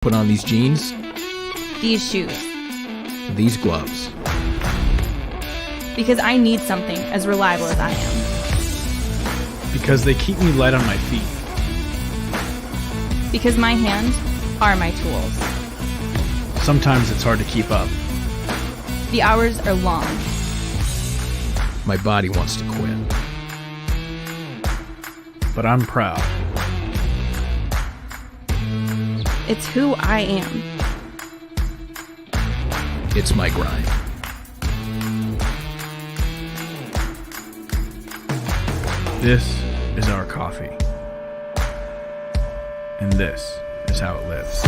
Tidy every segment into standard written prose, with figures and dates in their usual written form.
Put on these jeans, These shoes. these gloves. Because I need something as reliable as I am. Because they keep me light on my feet. Because my hands are my tools. Sometimes it's hard to keep up. The hours are long. My body wants to quit. But I'm proud. It's who I am. It's my grind. This is our coffee. And this is how it lives.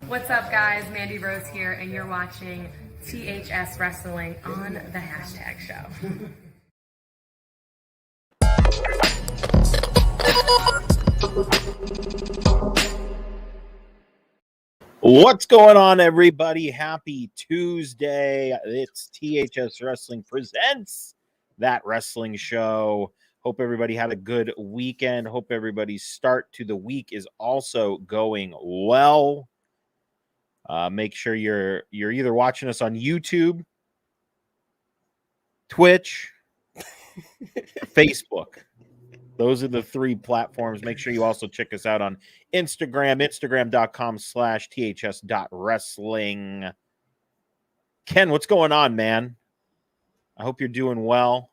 What's up, guys? Mandy Rose here, and you're watching THS Wrestling on the Hashtag Show. What's going on, everybody? Happy Tuesday. It's THS Wrestling presents That Wrestling Show. Hope everybody had a good weekend. Hope everybody's start to the week is also going well. Make sure you're either watching us on YouTube, Twitch, Facebook. Those are the three platforms. Make sure you also check us out on Instagram, instagram.com/ths.wrestling. Ken, what's going on, man? I hope you're doing well.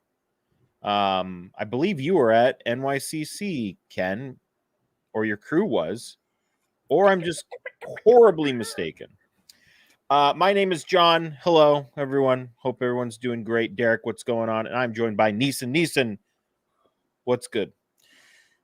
I believe you were at NYCC, Ken, or your crew was, or I'm just horribly mistaken. My name is John. Hello, everyone. Hope everyone's doing great. Derek, what's going on? And I'm joined by Neeson. Neeson, what's good?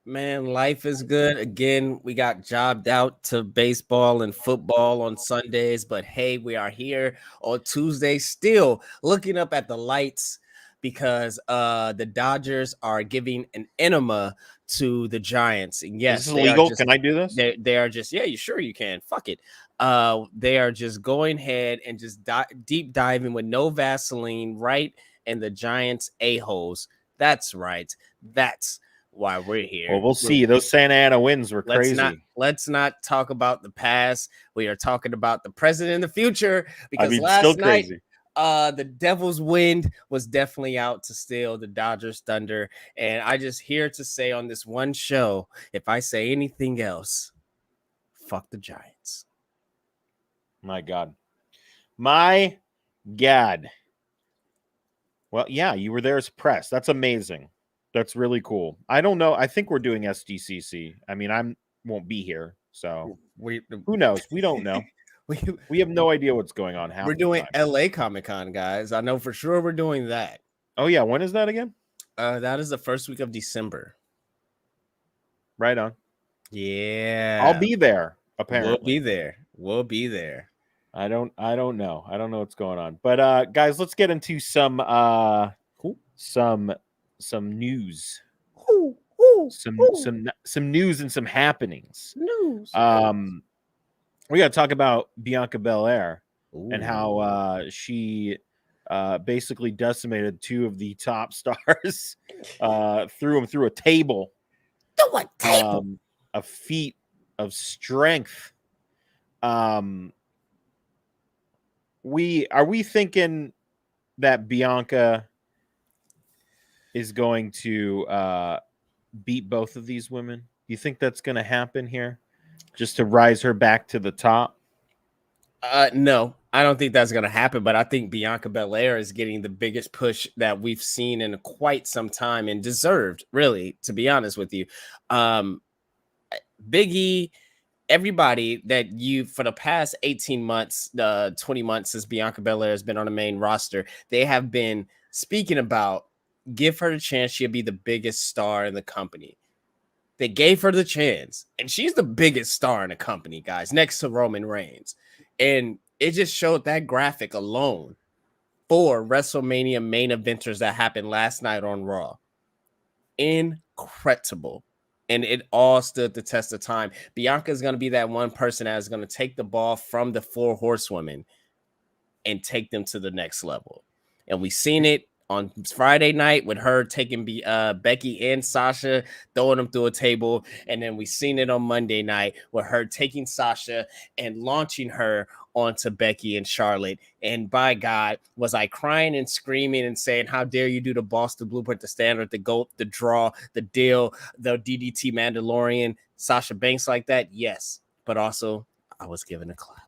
Man, life is good. Again, we got jobbed out to baseball and football on Sundays, but hey, we are here on Tuesday still looking up at the lights because the Dodgers are giving an enema to the Giants. And yes, is this illegal? Can I do this? They are just, yeah, you can. Fuck it. They are just going ahead and just deep diving with no Vaseline right in the Giants' a-holes. That's right. That's why we're here. Well, we'll see. Those Santa Ana wins were crazy. Let's not talk about the past. We are talking about the present and the future because last night, the Devil's wind was definitely out to steal the Dodgers thunder. And I just here to say on this one show, if I say anything else, fuck the Giants. My God. My God. Well, yeah, you were there as press. That's amazing. That's really cool. I don't know. I think we're doing SDCC. I mean, won't be here, so who knows? We don't know. we have no idea what's going on. We're doing LA Comic-Con, guys. I know for sure we're doing that. Oh yeah, when is that again? That is the first week of December. Right on. Yeah, I'll be there. Apparently, We'll be there. I don't know. I don't know what's going on. But guys, let's get into some news. Some news and some happenings. We got to talk about Bianca Belair and how she basically decimated two of the top stars, threw them through a table. A feat of strength. Are we thinking that Bianca is going to beat both of these women? You think that's going to happen here, just to rise her back to the top? No, I don't think that's going to happen, but I think Bianca Belair is getting the biggest push that we've seen in quite some time, and deserved, really, to be honest with you. Big E, everybody that you, for the past 18 months, 20 months since Bianca Belair has been on the main roster, they have been speaking about, give her the chance, she'll be the biggest star in the company. They gave her the chance, and she's the biggest star in the company, guys, next to Roman Reigns. And it just showed that graphic alone for WrestleMania main eventers that happened last night on Raw. Incredible. And it all stood the test of time. Bianca is going to be that one person that is going to take the ball from the four horsewomen and take them to the next level. And we've seen it on Friday night with her taking Becky and Sasha, throwing them through a table. And then we seen it on Monday night with her taking Sasha and launching her onto Becky and Charlotte. And by God, was I crying and screaming and saying, how dare you do the boss, the blueprint, the standard, the GOAT, the draw, the deal, the DDT Mandalorian, Sasha Banks like that? Yes. But also, I was given a clap.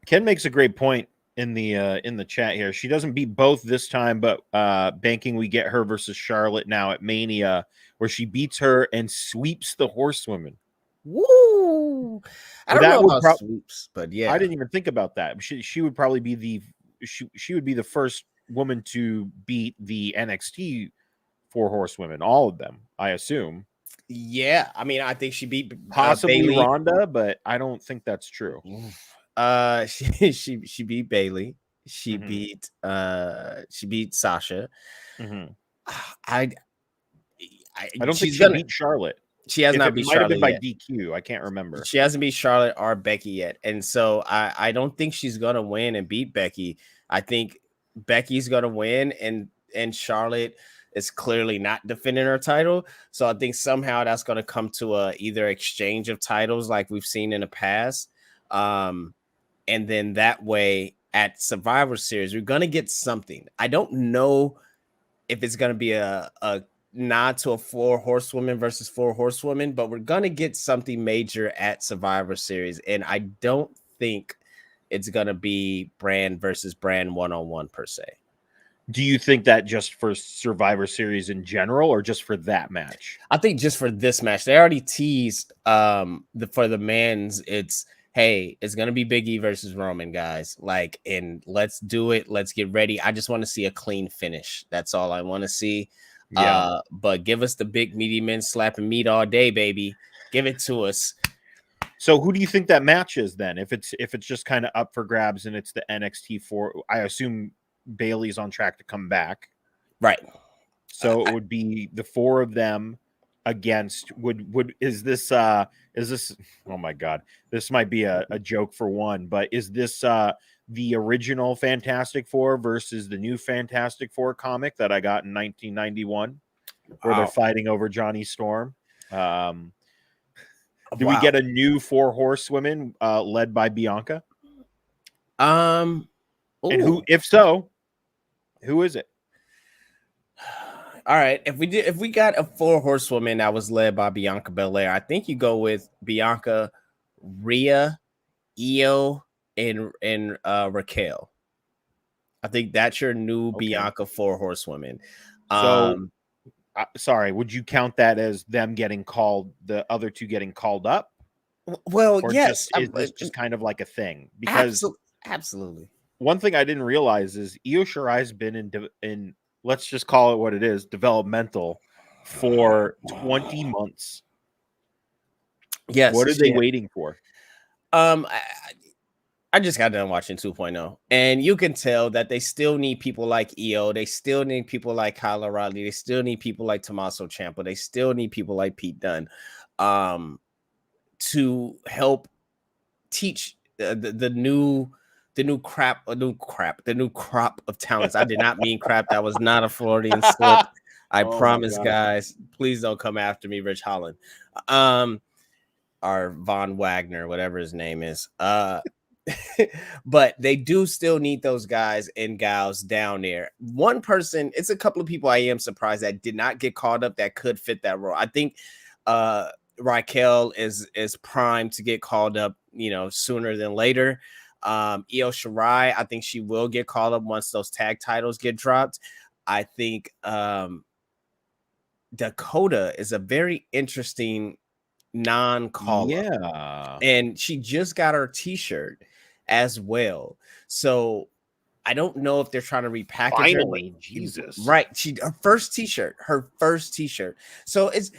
Ken makes a great point in the chat here. She doesn't beat both this time, but banking we get her versus Charlotte now at Mania, where she beats her and sweeps the Horsewomen. Woo! I don't know about sweeps, but yeah, I didn't even think about that. She would probably be she would be the first woman to beat the NXT 4 Horsewomen, all of them, I assume. Yeah, I mean, I think she beat possibly Bayley. Ronda, but I don't think that's true. She beat Bayley. She Mhm. she beat Sasha. Mhm. I don't think she beat Charlotte. She has not beat Charlotte. Might have been by yet. DQ. I can't remember. She hasn't beat Charlotte or Becky yet, and so I don't think she's gonna win and beat Becky. I think Becky's gonna win, and Charlotte is clearly not defending her title. So I think somehow that's gonna come to a either exchange of titles like we've seen in the past. And then that way at Survivor Series, we're gonna get something. I don't know if it's gonna be a nod to a 4 horsewomen versus 4 horsewomen, but we're gonna get something major at Survivor Series, and I don't think it's gonna be brand versus brand one-on-one per se. Do you think that just for Survivor Series in general, or just for that match? I think just for this match. They already teased for the men's, it's hey, it's gonna be Big E versus Roman, guys. Like, and let's do it. Let's get ready. I just want to see a clean finish. That's all I want to see. Yeah. But give us the big meaty men slapping meat all day, baby. Give it to us. So who do you think that match is then? If it's just kind of up for grabs and it's the NXT 4, I assume Bayley's on track to come back. Right. So it would be the 4 of them against is this oh my God, this might be a joke for one, but is this the original Fantastic Four versus the new Fantastic Four comic that I got in 1991 where they're fighting over Johnny Storm? Do we get a new 4 horsewomen led by Bianca? And who, if so, who is it? All right, if we got a 4 horsewoman that was led by Bianca Belair, I think you go with Bianca, Rhea, Io, and Raquel. I think that's your new Bianca 4 horsewomen. So, sorry, would you count that as them getting called, the other 2 getting called up? Well, or yes. Is this just kind of like a thing? Because absolutely. One thing I didn't realize is Io Shirai's been in let's just call it what it is, developmental for 20 months. Yes. What are they waiting for? I just got done watching 2.0, and you can tell that they still need people like Io. They still need people like Kyle O'Reilly. They still need people like Tommaso Ciampa. They still need people like Pete Dunne to help teach the new crop of talents. I did not mean crap. That was not a Floridian slip. I promise, guys. Please don't come after me, Rich Holland. Or Von Wagner, whatever his name is. But they do still need those guys and gals down there. One person, it's a couple of people I am surprised that did not get called up that could fit that role. I think Raquel is primed to get called up, sooner than later. Io Shirai, I think she will get called up once those tag titles get dropped. I think Dakota is a very interesting non-call up. Yeah. And she just got her t-shirt as well. So I don't know if they're trying to repackage Finally, her. Jesus. Right. Her first t-shirt. So it's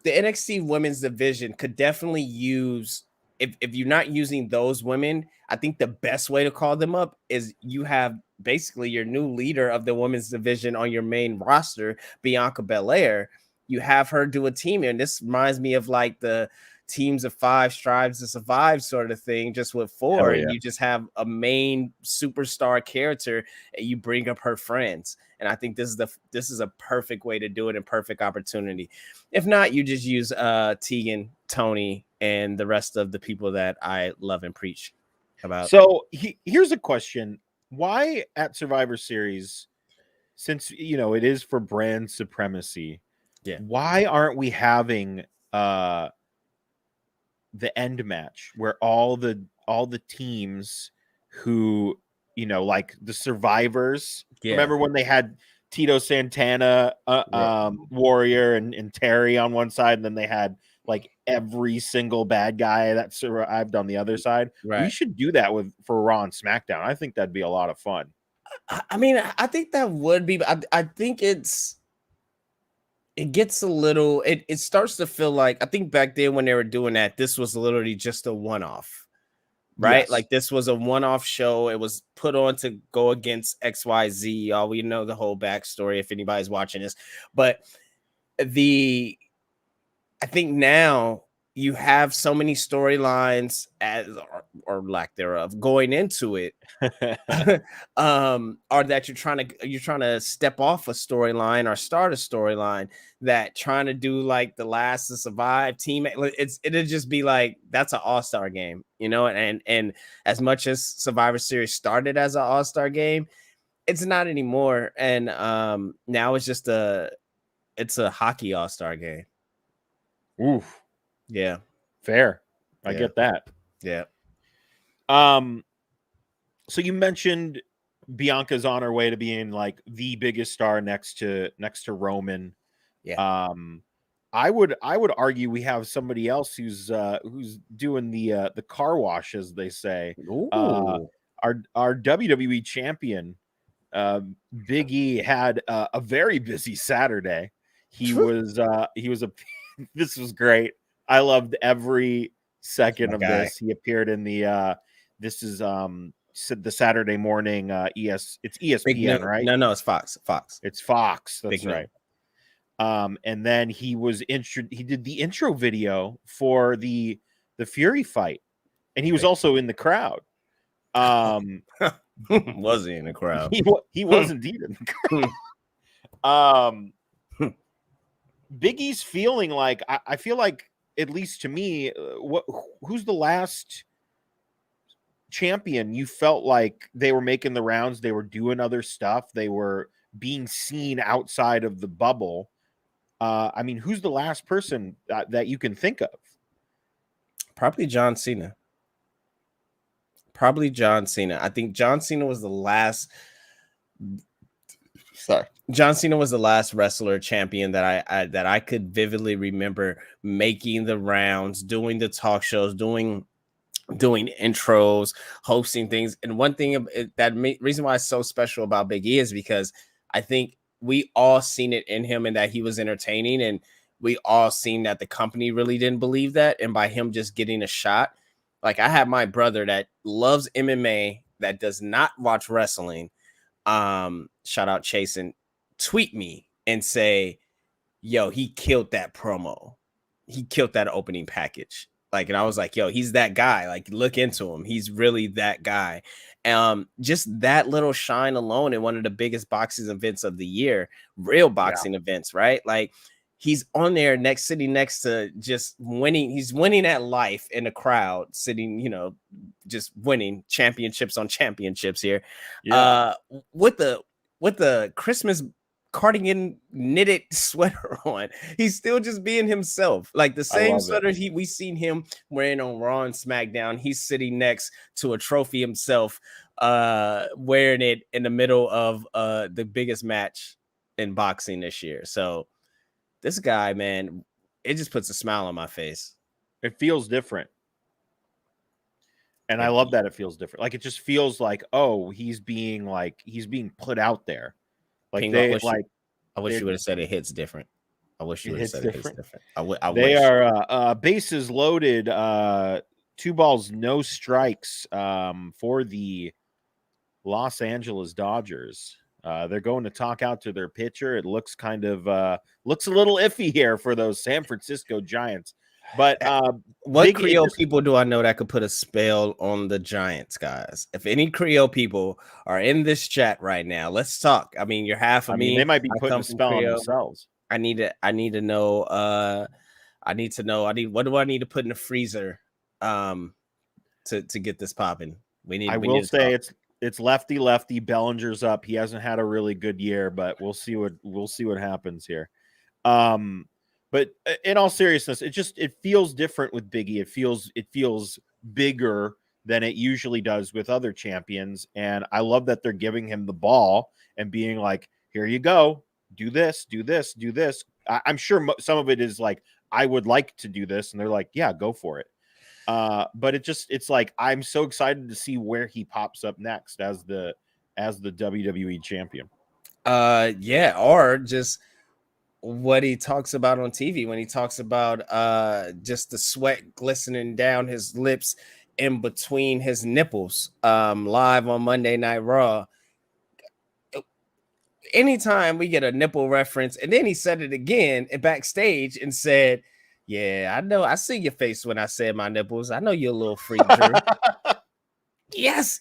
the NXT women's division could definitely use, if you're not using those women, I think the best way to call them up is you have basically your new leader of the women's division on your main roster, Bianca Belair. You have her do a team, and this reminds me of like the teams of 5 strives to survive sort of thing, just with 4, and you just have a main superstar character and you bring up her friends. And I think this is a perfect way to do it and perfect opportunity. If not, you just use Tegan, Tony, and the rest of the people that I love and preach about. So here's a question. Why at Survivor Series, since it is for brand supremacy, why aren't we having the end match where all the teams who like the survivors, remember when they had Tito Santana, Warrior and Terry on one side, and then they had like every single bad guy that survived on the other side? We should do that for Raw and SmackDown. I think that'd be a lot of fun. I mean, I think that would be, I think it gets a little, it starts to feel like, I think back then when they were doing that, this was literally just a one-off, right? Yes. Like this was a one-off show. It was put on to go against XYZ. All we know the whole backstory if anybody's watching this, but I think now you have so many storylines or lack thereof going into it, or that you're trying to step off a storyline or start a storyline that trying to do like the last to survive team. It'll just be like, that's an all-star game, and as much as Survivor Series started as an all-star game, it's not anymore. And now it's just it's a hockey all-star game. Oof. Yeah. Fair. I get that. Yeah. So you mentioned Bianca's on her way to being like the biggest star next to Roman. Yeah. I would argue we have somebody else who's doing the car wash, as they say. Our WWE champion, Big E, had a very busy Saturday. He was this was great. I loved every second of this. He appeared in the this is the Saturday morning it's ESPN, right? No, it's Fox. It's Fox. That's right. And then he did the intro video for the Fury fight, and he was also in the crowd. Was he in the crowd? He was indeed in the crowd. Big E's feeling like I feel like, at least to me, who's the last champion you felt like they were making the rounds, they were doing other stuff, they were being seen outside of the bubble? I mean, who's the last person that you can think of? Probably John Cena. I think John Cena was the last. Sorry. John Cena was the last wrestler champion that I could vividly remember making the rounds, doing the talk shows, doing intros, hosting things. And one thing reason why it's so special about Big E is because I think we all seen it in him and that he was entertaining, and we all seen that the company really didn't believe that. And by him just getting a shot, like I have my brother that loves MMA that does not watch wrestling. Shout out Chase, and tweet me and say, yo, he killed that promo. He killed that opening package. Like, and I was like, yo, he's that guy. Like, look into him. He's really that guy. Just that little shine alone in one of the biggest boxing events of the year, real boxing events, right? Like, he's on there sitting next to just winning. He's winning at life in the crowd, sitting, just winning championships on championships here. Yeah. With the Christmas cardigan knitted sweater on. He's still just being himself. Like the same sweater we seen him wearing on Raw and SmackDown. He's sitting next to a trophy himself, wearing it in the middle of the biggest match in boxing this year. So this guy, man, it just puts a smile on my face. It feels different. And I love that it feels different. Like, it just feels like, oh, he's being put out there. Like, Ping, I wish you would have said it hits different. I wish you would have said it hits different. They are bases loaded, 2 balls, no strikes for the Los Angeles Dodgers. They're going to talk out to their pitcher. It looks looks a little iffy here for those San Francisco Giants. But What Big Creole just, people do I know that could put a spell on the Giants, guys? If any Creole people are in this chat right now, let's talk. I mean, you're half of I mean, me. they might be I putting come a from spell on Creole. themselves. I need to know. I need to know. What do I need to put in the freezer? To get this popping. I We will need to say talk. it's lefty. Bellinger's up. He hasn't had a really good year, but we'll see what happens here. But in all seriousness, it feels different with Biggie. It feels bigger than it usually does with other champions, and I love that they're giving him the ball and being like, "Here you go, do this, do this, do this." I'm sure some of it is like, "I would like to do this," and they're like, "Yeah, go for it." But it's like I'm so excited to see where he pops up next as the WWE champion. Yeah, or just what he talks about on TV when he talks about just the sweat glistening down his lips in between his nipples live on Monday Night Raw. Anytime we get a nipple reference, and then he said it again backstage and said, "Yeah, I know, I see your face when I said my nipples. I know you're a little freak, Drew." Yes,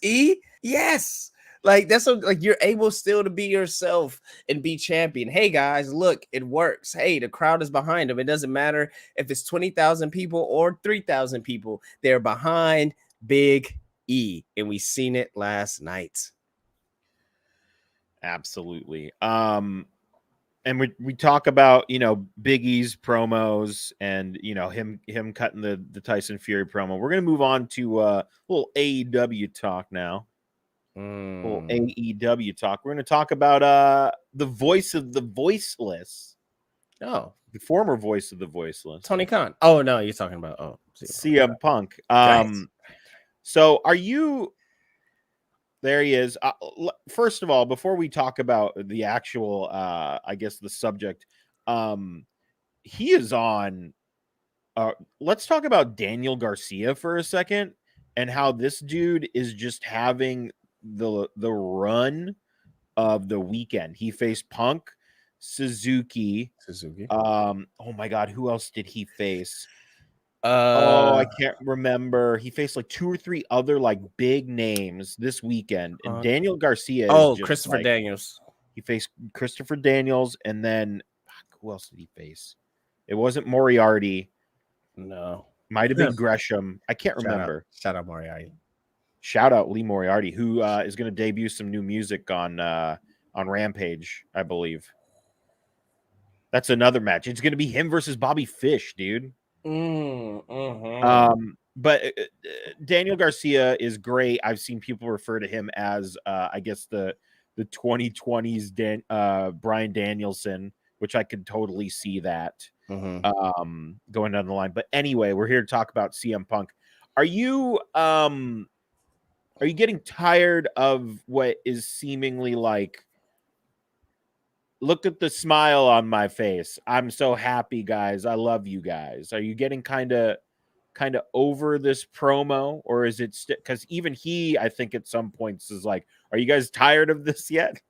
yes. Like that's like you're able still to be yourself and be champion. Hey guys, look, it works. Hey, the crowd is behind him. It doesn't matter if it's 20,000 people or 3,000 people. They're behind Big E, and we seen it last night. Absolutely. And we talk about, Big E's promos and, him cutting the Tyson Fury promo. We're going to move on to a little AEW talk now. Little AEW talk. We're going to talk about the voice of the voiceless. Oh, The former voice of the voiceless. Tony Khan. Oh no, you're talking about CM Punk. Right. So are you There he is. First of all, before we talk about the actual, I guess the subject, he is on. Let's talk about Daniel Garcia for a second and how this dude is just having the run of the weekend. He faced Punk, Suzuki. Oh my God, who else did he face? I can't remember. He faced like 2 or 3 other like big names this weekend, and Daniel Garcia is just Christopher like, Daniels. he faced Christopher Daniels, and then who else did he face? It wasn't Moriarty. No, Might have been Gresham. I can't remember. Shout out Moriarty. Shout out Lee Moriarty, who is going to debut some new music on Rampage, I believe. That's another match. It's going to be him versus Bobby Fish, dude. But Daniel Garcia is great. I've seen people refer to him as I guess the 2020s Bryan Danielson, which I could totally see that going down the line. But anyway, we're here to talk about CM Punk. Are you getting tired of what is seemingly like, look at the smile on my face, I'm so happy, guys, I love you guys? Are you getting kind of over this promo, or is it because even he, I think at some points is like, are you guys tired of this yet?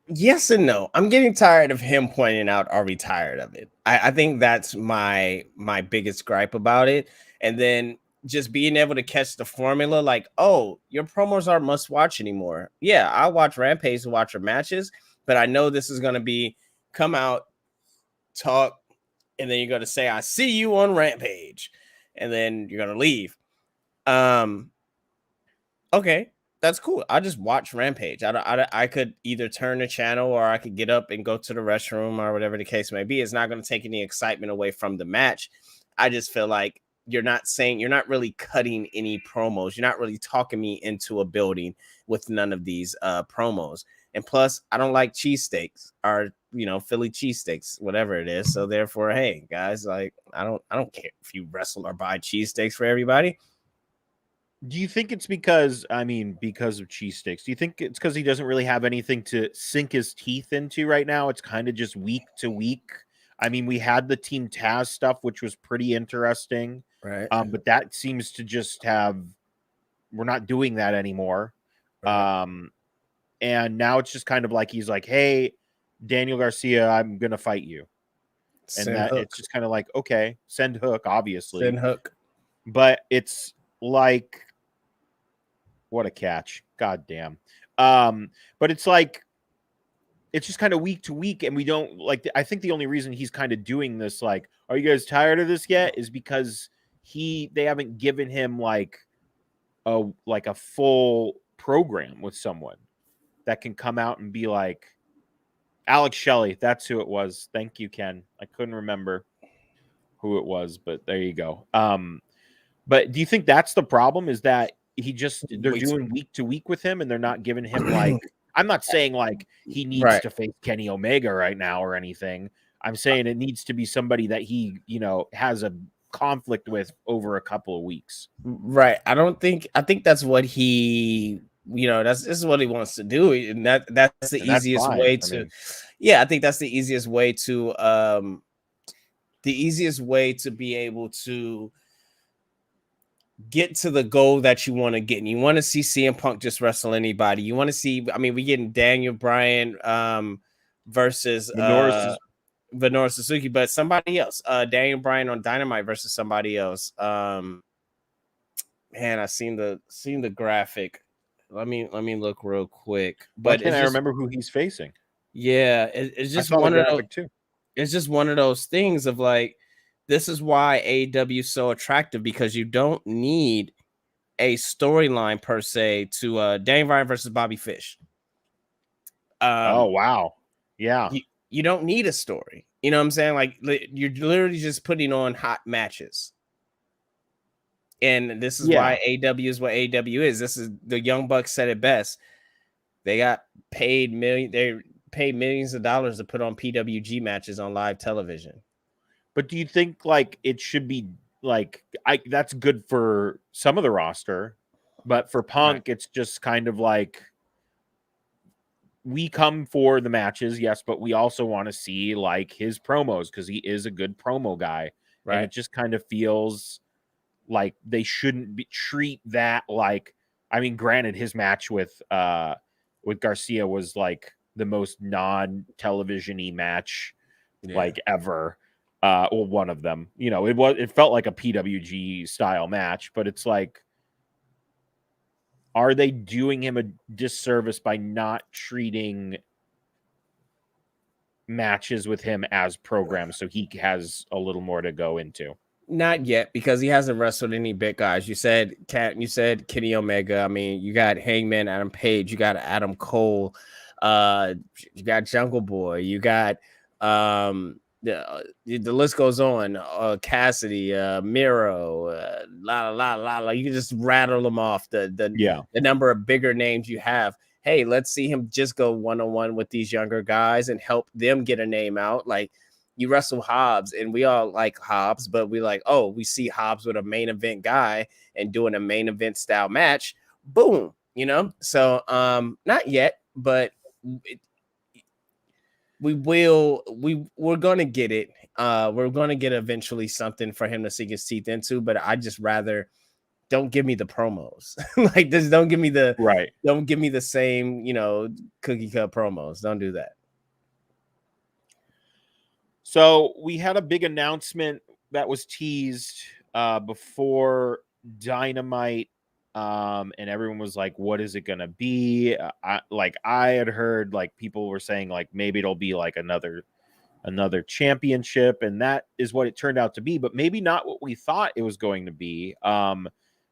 Yes and no. I'm getting tired of him pointing out, are we tired of it? I think that's my biggest gripe about it. And then just being able to catch the formula, like, oh, your promos aren't must watch anymore. Yeah, I watch Rampage to watch your matches, but I know this is going to be come out, talk, and then you're going to say, I see you on Rampage, and then you're going to leave. Okay, that's cool. I just watch Rampage. I could either turn the channel or I could get up and go to the restroom or whatever the case may be. It's not going to take any excitement away from the match. I just feel like you're not really cutting any promos. You're not really talking me into a building with none of these promos. And plus, I don't like cheesesteaks or Philly cheesesteaks, whatever it is. So therefore, hey guys, like I don't care if you wrestle or buy cheesesteaks for everybody. Do you think it's because of cheesesteaks? Do you think it's because he doesn't really have anything to sink his teeth into right now? It's kind of just week to week. I mean, we had the Team Taz stuff, which was pretty interesting. Right. But that seems to just we're not doing that anymore. Right. And now it's just kind of like, he's like, hey, Daniel Garcia, I'm going to fight you. and that it's just kind of like, okay, send Hook, obviously. Send Hook. But it's like, what a catch. God damn. But it's like, it's just kind of week to week, and we don't like. I think the only reason he's kind of doing this, like, are you guys tired of this yet, is because they haven't given him like a full program with someone that can come out and be like Alex Shelley. That's who it was. Thank you, Ken. I couldn't remember who it was, but there you go. But do you think that's the problem? Is that they're doing week to week with him, and they're not giving him like. I'm not saying like he needs to face Kenny Omega right now or anything. I'm saying it needs to be somebody that he, has a conflict with over a couple of weeks. Right. I think that's what he, this is what he wants to do. And that's the easiest way to, I think that's the easiest way to be able to get to the goal that you want to get. And you want to see CM Punk just wrestle anybody. You want to see, we're getting Daniel Bryan versus Minoru Suzuki, but somebody else. Daniel Bryan on Dynamite versus somebody else. Man, I seen the graphic. Let me look real quick. But I remember who he's facing. Yeah, it's just one of those. Too. It's just one of those things of like, this is why AEW is so attractive, because you don't need a storyline per se to Daniel Bryan versus Bobby Fish. Oh wow, yeah. You don't need a story. You know what I'm saying? Like, you're literally just putting on hot matches. And this is why AEW is what AEW is. This is the Young Bucks said it best. They got paid millions of dollars to put on PWG matches on live television. But do you think like it should be like that's good for some of the roster, but for Punk, it's just kind of like, we come for the matches, yes, but we also want to see like his promos, because he is a good promo guy. Right. And it just kind of feels like they shouldn't treat that like, granted, his match with Garcia was like the most non-television-y match like ever. Well, one of them, it felt like a PWG style match, but it's like, are they doing him a disservice by not treating matches with him as programs so he has a little more to go into? Not yet, because he hasn't wrestled any big guys. You said Kenny Omega. You got Hangman Adam Page. You got Adam Cole. You got Jungle Boy. You got the list goes on. Cassidy, Miro, You can just rattle them off. The number of bigger names you have. Hey, let's see him just go one-on-one with these younger guys and help them get a name out. Like, you wrestle Hobbs, and we all like Hobbs, but we see Hobbs with a main event guy and doing a main event style match. Boom, So not yet, but we're gonna get it. We're gonna get eventually something for him to sink his teeth into, but I just rather don't give me the promos. Like this, don't give me the same, cookie cut promos. Don't do that. So we had a big announcement that was teased before Dynamite, and everyone was like, what is it gonna be? I had heard like people were saying like maybe it'll be like another championship, and that is what it turned out to be, but maybe not what we thought it was going to be.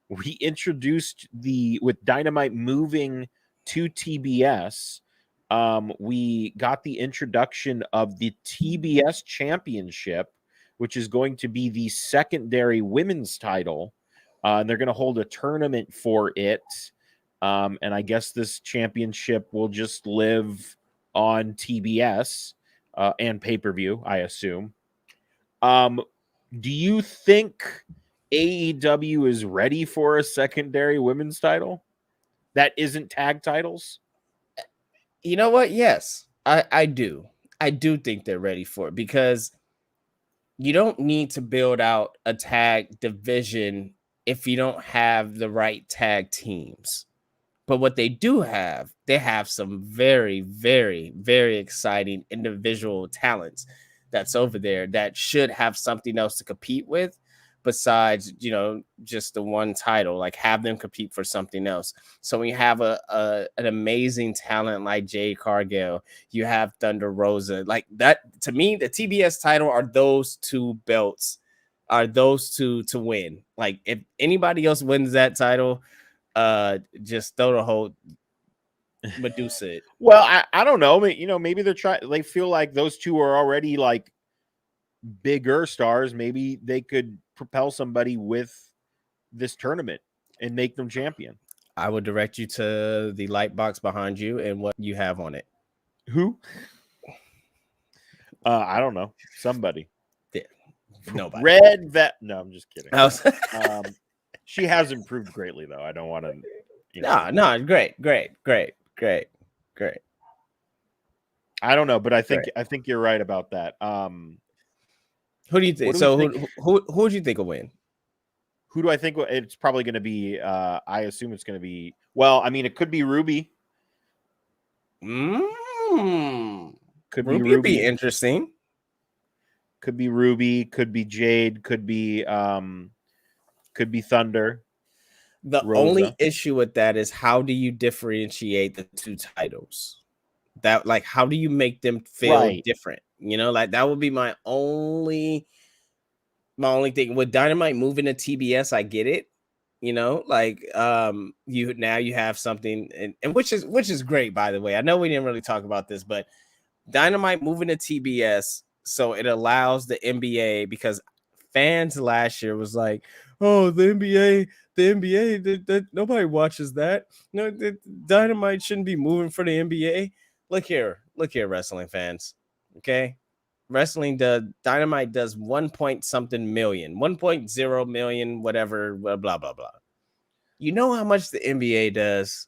We introduced with Dynamite moving to TBS, we got the introduction of the TBS Championship, which is going to be the secondary women's title. And they're going to hold a tournament for it. And I guess this championship will just live on TBS and pay-per-view, I assume. Do you think AEW is ready for a secondary women's title that isn't tag titles? You know what? Yes, I do. I do think they're ready for it, because you don't need to build out a tag division if you don't have the right tag teams. But what they do have, they have some very, very, very exciting individual talents. that's over there that should have something else to compete with besides, just the one title. Like, have them compete for something else. So when you have an amazing talent like Jade Cargill, you have Thunder Rosa, like that. To me, the TBS title are those two belts, are those two to win. Like, if anybody else wins that title, just throw the whole Medusa it. Well, I don't know. Maybe they feel like those two are already like bigger stars. Maybe they could propel somebody with this tournament and make them champion. I would direct you to the light box behind you and what you have on it. Who? I don't know. Somebody. Yeah. Nobody. Red Vet. No, I'm just kidding. She has improved greatly, though. I don't want to. No, great. I don't know, but I think you're right about that. Who do you think? So who would you think will win? Who do I think? It's probably going to be. I assume it's going to be. Well, I mean, it could be Ruby. Could be Ruby. Would be interesting. Could be Ruby. Could be Jade. Could be Thunder. The Rosa. Only issue with that is, how do you differentiate the two titles? That, like, how do you make them feel different? Like, that would be my only thing with Dynamite moving to TBS. I get it. You have something, and which is great, by the way. I know we didn't really talk about this, but Dynamite moving to TBS, so it allows the NBA, because fans last year was like, oh, the NBA, that nobody watches that. No, Dynamite shouldn't be moving for the NBA. Look here, wrestling fans. Okay, Dynamite does 1.something million, 1.0 million, whatever, blah blah blah. You know how much the NBA does?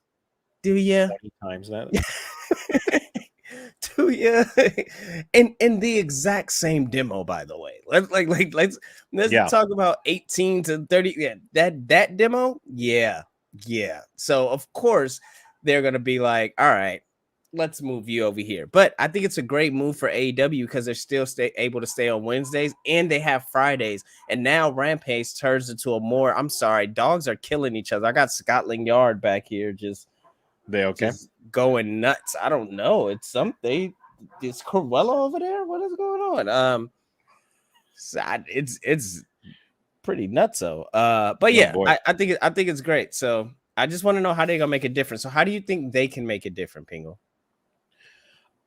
Do you? 20 times that. Do you? And the exact same demo, by the way. Let's talk about 18 to 30. Yeah, that demo. Yeah. So of course they're gonna be like, all right, let's move you over here. But I think it's a great move for AEW, because they're still able to stay on Wednesdays, and they have Fridays. And now Rampage turns into I'm sorry, dogs are killing each other. I got Scotland Yard back here just going nuts. I don't know. It's something. Is Cruella over there? What is going on? It's pretty nutso. But yeah, I think it's great. So I just want to know how they're gonna make it different. So how do you think they can make it different, Pingle?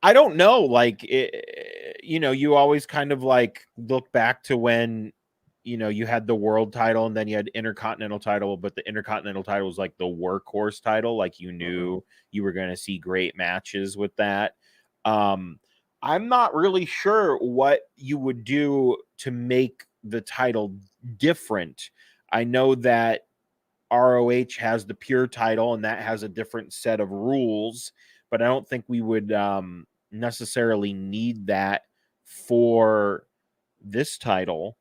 I don't know. Like, you always kind of like look back to when, you had the world title, and then you had Intercontinental title, but the Intercontinental title was like the workhorse title. Like, you knew you were going to see great matches with that. I'm not really sure what you would do to make the title different. I know that ROH has the pure title, and that has a different set of rules, but I don't think we would necessarily need that for this title.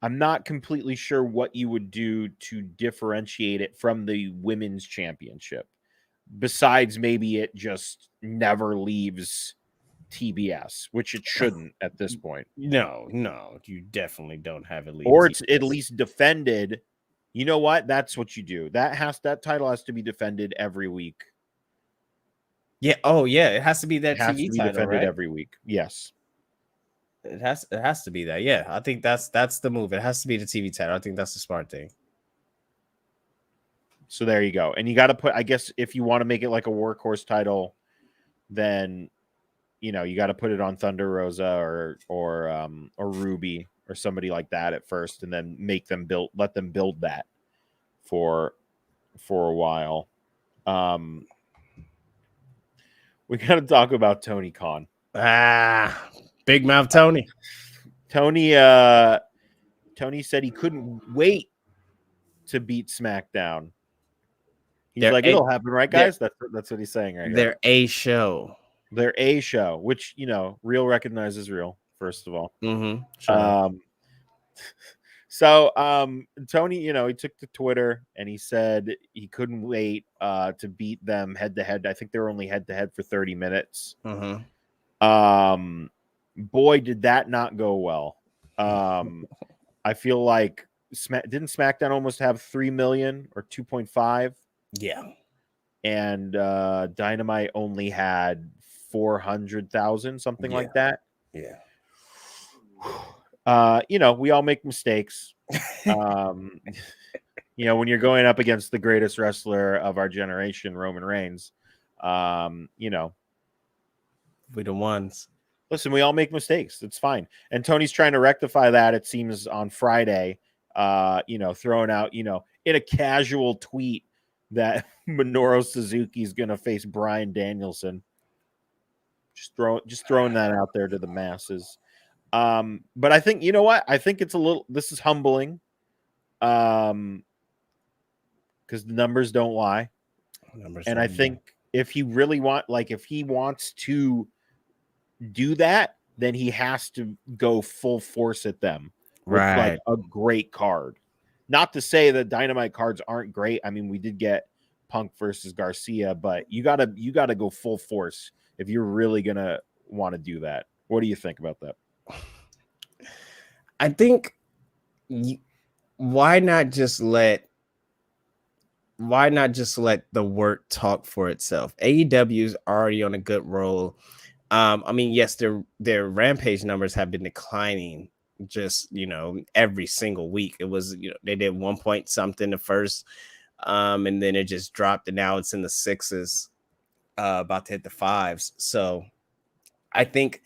I'm not completely sure what you would do to differentiate it from the women's championship, besides maybe it just never leaves TBS, which it shouldn't at this point. No, you definitely don't have it leave. Or it's at least defended. You know what? That's what you do. That title has to be defended every week. Yeah. Oh, yeah. It has to be that it has TV to be title, defended right? every week. Yes. It has to be that. Yeah. I think that's the move. It has to be the TV title. I think that's the smart thing. So there you go. And you got to put, I guess, if you want to make it like a workhorse title, then you got to put it on Thunder Rosa or Ruby or somebody like that at first, and then let them build that for a while. We got to talk about Tony Khan. Big mouth Tony. Tony said he couldn't wait to beat SmackDown. He's like, it'll happen, right, guys? That's what he's saying right here. They're a show. They're a show, which, real recognizes real, first of all. Mm-hmm. So Tony, he took to Twitter and he said he couldn't wait to beat them head to head. I think they were only head to head for 30 minutes. Mm-hmm. boy, did that not go well. I feel like didn't SmackDown almost have 3 million or 2.5? Yeah. And Dynamite only had 400,000, something like that. Yeah. We all make mistakes. When you're going up against the greatest wrestler of our generation, Roman Reigns, we're the ones. Listen, we all make mistakes. It's fine. And Tony's trying to rectify that, it seems, on Friday, throwing out, in a casual tweet that Minoru Suzuki is going to face Bryan Danielson. Just throwing that out there to the masses. But I think, you know what? I think this is humbling. Because the numbers don't lie. I think if he wants to do that, then he has to go full force at them with like a great card. Not to say that Dynamite cards aren't great. I mean, we did get Punk versus Garcia, but you gotta go full force if you're really gonna want to do that. What do you think about that? I think why not just let the work talk for itself? AEW's already on a good roll. I mean, yes, their Rampage numbers have been declining just, every single week. It was, they did 1 point something the first, and then it just dropped, and now it's in the 6s, about to hit the 5s. So I think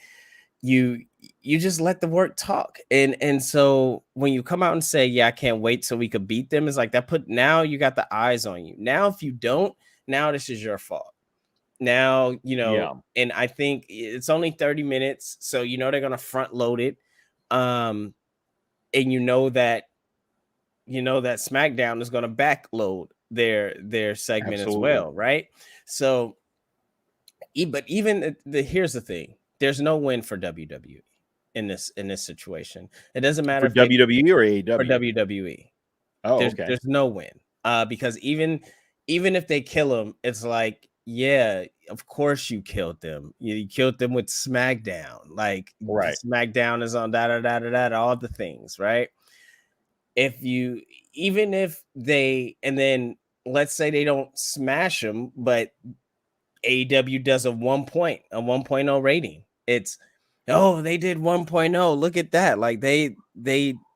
you just let the work talk. And so when you come out and say, yeah, I can't wait so we could beat them, it's like now you got the eyes on you. Now, if you don't, now this is your fault. Now, and I think it's only 30 minutes. So, they're going to front load it. And that SmackDown is going to backload their segment as well. Right. So, but even here's the thing. There's no win for WWE in this situation. It doesn't matter for WWE or AEW. For WWE. Oh, okay. There's no win. Because even if they kill him, it's like, yeah, of course you killed them. You killed them with SmackDown. Like, SmackDown is on all the things, right? And then let's say they don't smash them, but AEW does a 1.0 rating. It's, they did 1.0. Look at that. Like they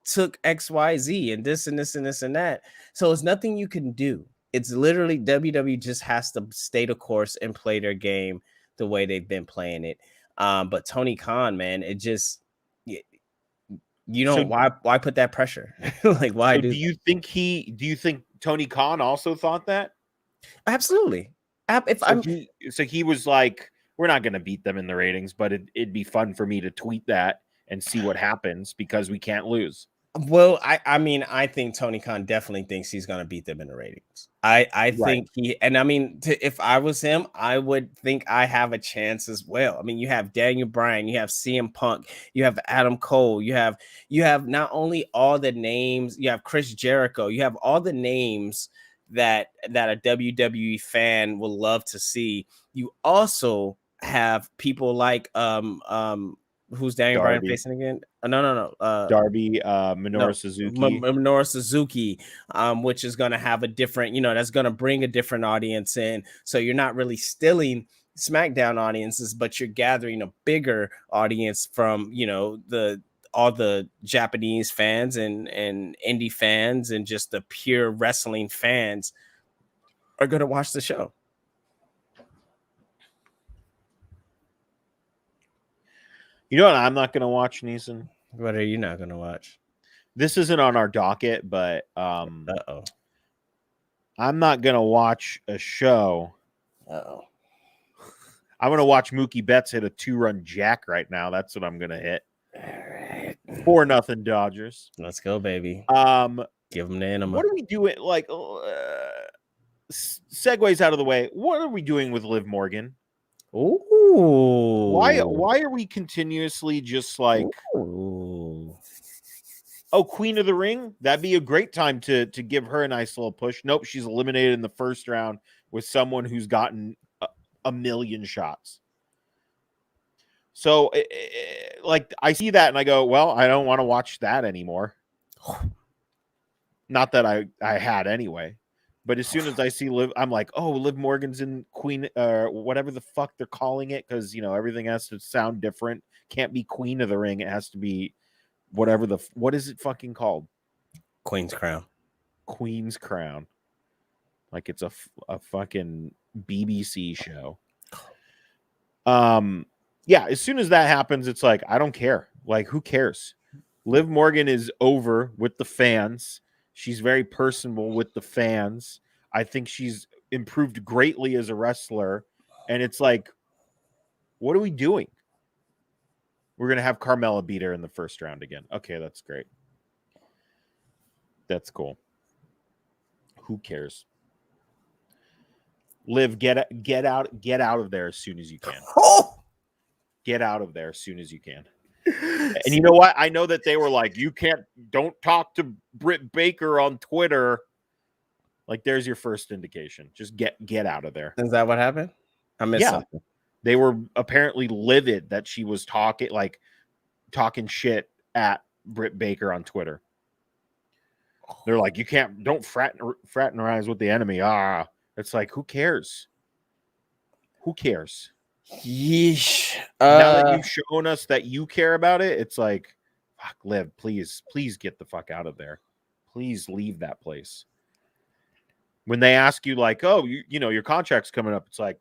took XYZ and this and this and this and that. So it's nothing you can do. It's literally WWE just has to stay the course and play their game the way they've been playing it. But Tony Khan, man, it just, why put that pressure? Like, why do you think Tony Khan also thought that? Absolutely. So he was like, we're not going to beat them in the ratings, but it'd be fun for me to tweet that and see what happens because we can't lose. Well, I think Tony Khan definitely thinks he's going to beat them in the ratings. I think if I was him, I would think I have a chance as well. I mean, you have Daniel Bryan, you have CM Punk, you have Adam Cole, you have not only all the names, you have Chris Jericho, you have all the names that a WWE fan will love to see. You also have people like who's Daniel Bryan facing again? No. Darby, Minoru Suzuki. Minoru Suzuki, which is going to have a different, that's going to bring a different audience in. So you're not really stealing SmackDown audiences, but you're gathering a bigger audience from, all the Japanese fans and indie fans and just the pure wrestling fans are going to watch the show. You know what I'm not going to watch, Neeson? What are you not going to watch? This isn't on our docket, but I'm not going to watch a show. I'm going to watch Mookie Betts hit a 2-run jack right now. That's what I'm going to hit. All right. 4-0 Dodgers. Let's go, baby. Give them the enema. What are we doing? Like, segues out of the way. What are we doing with Liv Morgan? Ooh. Why are we continuously just like, Queen of the Ring? That'd be a great time to give her a nice little push. Nope, she's eliminated in the first round with someone who's gotten a million shots. So, like, I see that and I go, well, I don't want to watch that anymore. Not that I had anyway. But as soon as I see Liv, I'm like, oh, Liv Morgan's in Queen, whatever the fuck they're calling it, because everything has to sound different. Can't be Queen of the Ring. It has to be whatever what is it fucking called? Queen's Crown. Queen's Crown. Like it's a fucking BBC show. Yeah, as soon as that happens, it's like, I don't care. Like, who cares? Liv Morgan is over with the fans. She's very personable with the fans. I think she's improved greatly as a wrestler. And it's like, what are we doing? We're going to have Carmella beat her in the first round again. Okay, that's great. That's cool. Who cares? Liv, get out of there as soon as you can. Get out of there as soon as you can. And you know what? I know that they were like, don't talk to Britt Baker on Twitter. Like, there's your first indication. Just get out of there. Is that what happened? I missed something. They were apparently livid that she was talking shit at Britt Baker on Twitter. They're like, don't fraternize with the enemy. It's like, who cares? Who cares? Yeesh. Now that you've shown us that you care about it, it's like, fuck, Liv, please get the fuck out of there. Please leave that place. When they ask you, like, oh, your contract's coming up, it's like,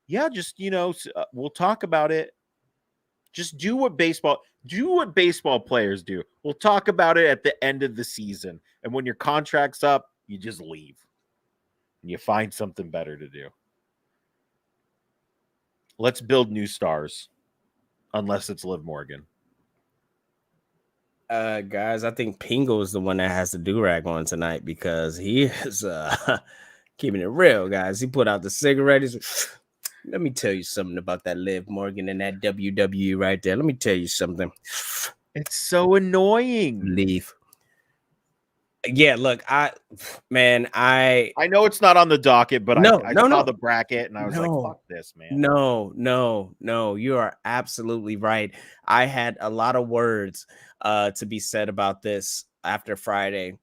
yeah, just, we'll talk about it. Just do what baseball players do. We'll talk about it at the end of the season. And when your contract's up, you just leave. And you find something better to do. Let's build new stars. Unless it's Liv Morgan. Guys, I think Pingo is the one that has the do-rag on tonight because he is keeping it real, guys. He put out the cigarettes. Let me tell you something about that Liv Morgan and that WWE right there. Let me tell you something. It's so annoying. Leave. Yeah, look, I know it's not on the docket, but I saw the bracket and I was like, fuck this, man. No, you are absolutely right. I had a lot of words to be said about this after Friday.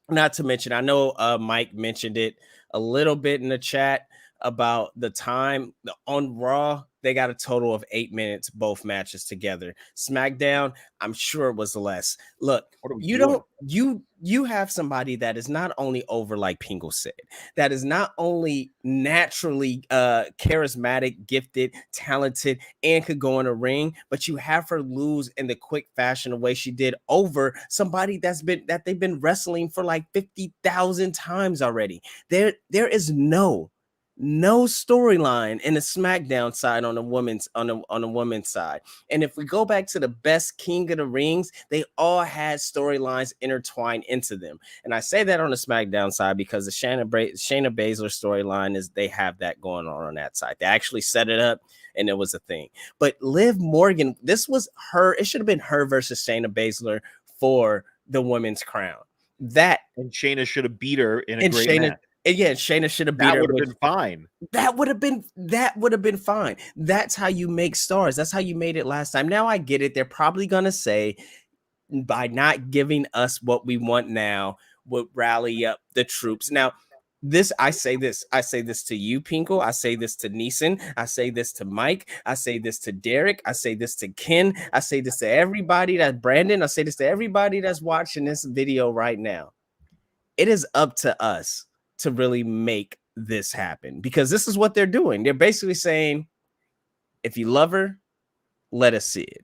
Not to mention, I know Mike mentioned it a little bit in the chat about the time on Raw. They got a total of 8 minutes, both matches together. SmackDown, I'm sure it was less. Look, you have somebody that is not only over, like Pingle said, that is not only naturally charismatic, gifted, talented, and could go in a ring, but you have her lose in the quick fashion the way she did over somebody that they've been wrestling for like 50,000 times already. There is no storyline in the SmackDown side on the women's side. And if we go back to the best King of the Rings, they all had storylines intertwined into them. And I say that on the SmackDown side because the Shayna Baszler storyline is they have that going on that side. They actually set it up and it was a thing. But Liv Morgan, this was her. It should have been her versus Shayna Baszler for the women's crown. And Shayna should have beat her in a great match. Yeah, Shayna should have beat her. That would have been fine. That would have been fine. That's how you make stars. That's how you made it last time. Now I get it. They're probably gonna say by not giving us what we want now would rally up the troops. Now, I say this to you, Pinko. I say this to Neeson. I say this to Mike. I say this to Derek. I say this to Ken. I say this to everybody that's Brandon. I say this to everybody that's watching this video right now. It is up to us to really make this happen because this is what they're doing. They're basically saying, if you love her, let us see it.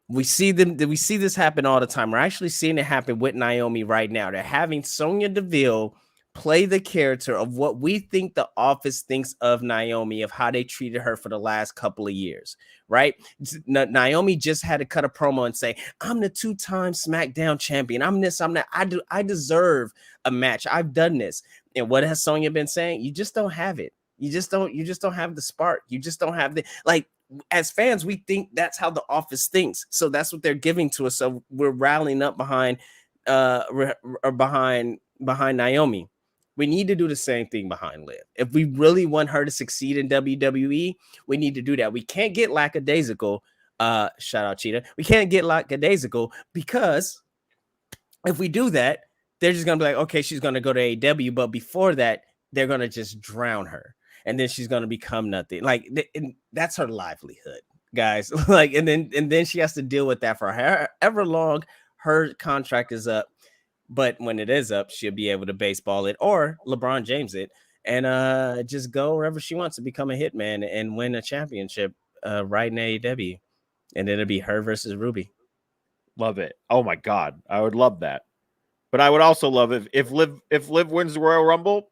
We see this happen all the time. We're actually seeing it happen with Naomi right now. They're having Sonya Deville play the character of what we think the office thinks of Naomi, of how they treated her for the last couple of years, right? Naomi just had to cut a promo and say, I'm the 2-time SmackDown champion. I'm this, I'm that. I deserve a match. I've done this. And what has Sonya been saying? You just don't have it. You just don't have the spark. You just don't have as fans, we think that's how the office thinks. So that's what they're giving to us. So we're rallying up behind Naomi. We need to do the same thing behind Liv. If we really want her to succeed in WWE, we need to do that. We can't get lackadaisical. Shout out Cheetah. We can't get lackadaisical because if we do that, they're just gonna be like, okay, she's gonna go to AEW, but before that, they're gonna just drown her, and then she's gonna become nothing. Like that's her livelihood, guys. Like, and then she has to deal with that for however long her contract is up. But when it is up, she'll be able to baseball it or LeBron James it and just go wherever she wants to become a hitman and win a championship right in AEW. And then it'll be her versus Ruby. Love it. Oh my God. I would love that. But I would also love if Liv wins the Royal Rumble,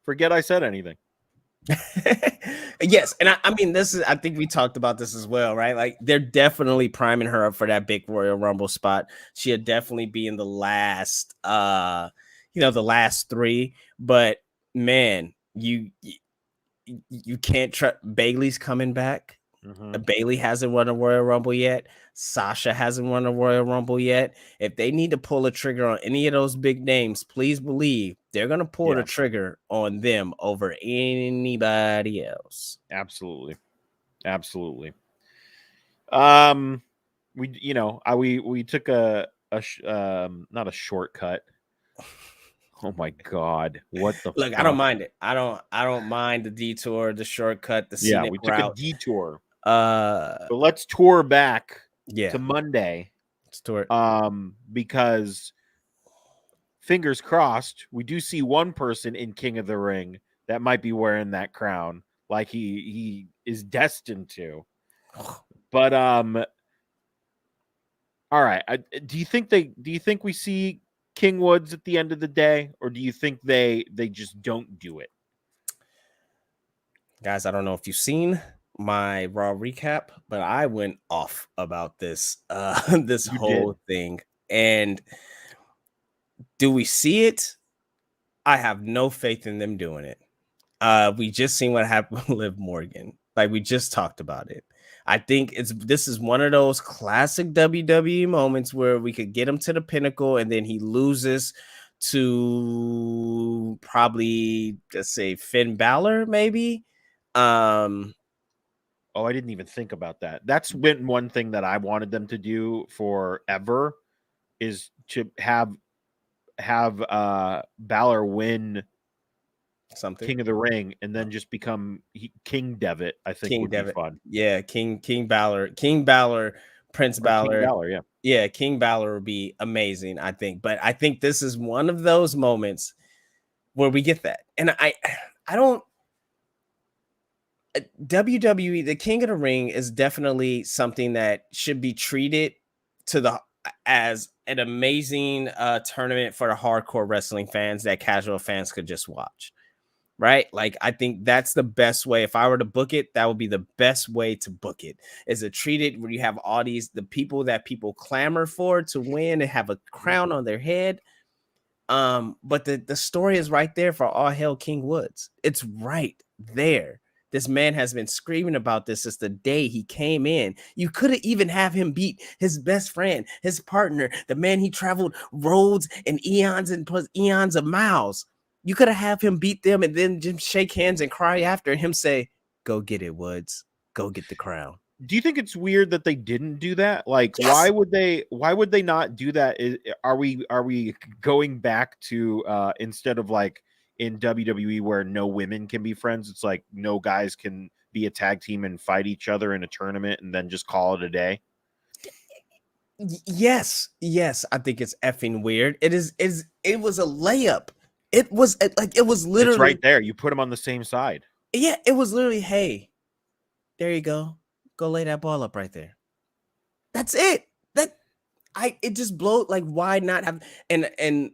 forget I said anything. Yes, and I mean I think we talked about this as well, right? Like they're definitely priming her up for that big Royal Rumble spot. She'll definitely be in the last the last 3, but man, you can't trust. Bailey's coming back. Bailey hasn't won a Royal Rumble yet. Sasha hasn't won a Royal Rumble yet. If they need to pull a trigger on any of those big names, please believe they're going to pull the trigger on them over anybody else. Absolutely. We took not a shortcut. Oh my God! What the look? fuck? I don't mind it. I don't mind the detour, the shortcut, the scenic we route. took a detour. But let's tour back to Monday. Let's tour. Because fingers crossed, we do see one person in King of the Ring that might be wearing that crown, like he is destined to. But all right. Do you think we see King Woods at the end of the day, or do you think they just don't do it? Guys, I don't know if you've seen my Raw recap, but I went off about this whole thing. And do we see it? I have no faith in them doing it. We just seen what happened with Liv Morgan. Like we just talked about it. I think this is one of those classic WWE moments where we could get him to the pinnacle and then he loses to probably, let's say, Finn Balor, maybe. Oh, I didn't even think about that. That's been one thing that I wanted them to do forever, is to have Balor win something, King of the Ring, and then just become King Devitt. I think King would Devitt. Be fun. Yeah, King Balor, Prince Balor. King Balor, yeah, King Balor would be amazing, I think. But I think this is one of those moments where we get that, and I don't. WWE, the King of the Ring is definitely something that should be treated as an amazing tournament for the hardcore wrestling fans that casual fans could just watch, right? Like, I think that's the best way. If I were to book it, that would be the best way to book it, is to treat it where you have all the people that people clamor for to win and have a crown on their head. But the story is right there for all hail King Woods. It's right there. This man has been screaming about this since the day he came in. You could have even have him beat his best friend, his partner, the man he traveled roads and eons of miles. You could have him beat them and then just shake hands and cry after and him say, "Go get it, Woods. Go get the crown." Do you think it's weird that they didn't do that? Like, yes. Why would they not do that? Are we going back to instead of like in WWE where no women can be friends, it's like no guys can be a tag team and fight each other in a tournament and then just call it a day? Yes, I think it's effing weird. It was a layup. It was literally, it's right there. You put them on the same side. Yeah, it was literally, hey, there you go. Go lay that ball up right there. That's it. It just blows. Like, why not have, and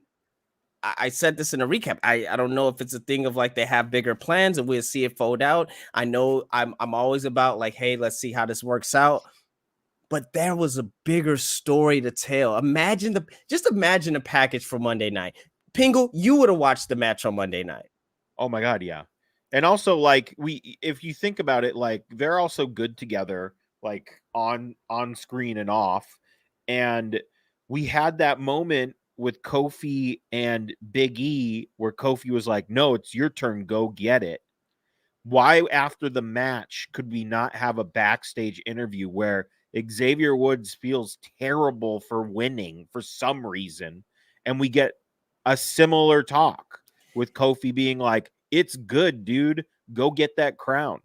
I said this in a recap. I don't know if it's a thing of like they have bigger plans and we'll see it fold out. I know I'm always about like, hey, let's see how this works out. But there was a bigger story to tell. Imagine the package for Monday night. Pingle, you would have watched the match on Monday night. Oh my God, yeah. And also, like, if you think about it, like, they're also good together, like on screen and off. And we had that moment with Kofi and Big E, where Kofi was like, "No, it's your turn. Go get it." Why, after the match, could we not have a backstage interview where Xavier Woods feels terrible for winning for some reason, and we get a similar talk with Kofi being like, "It's good, dude. Go get that crown."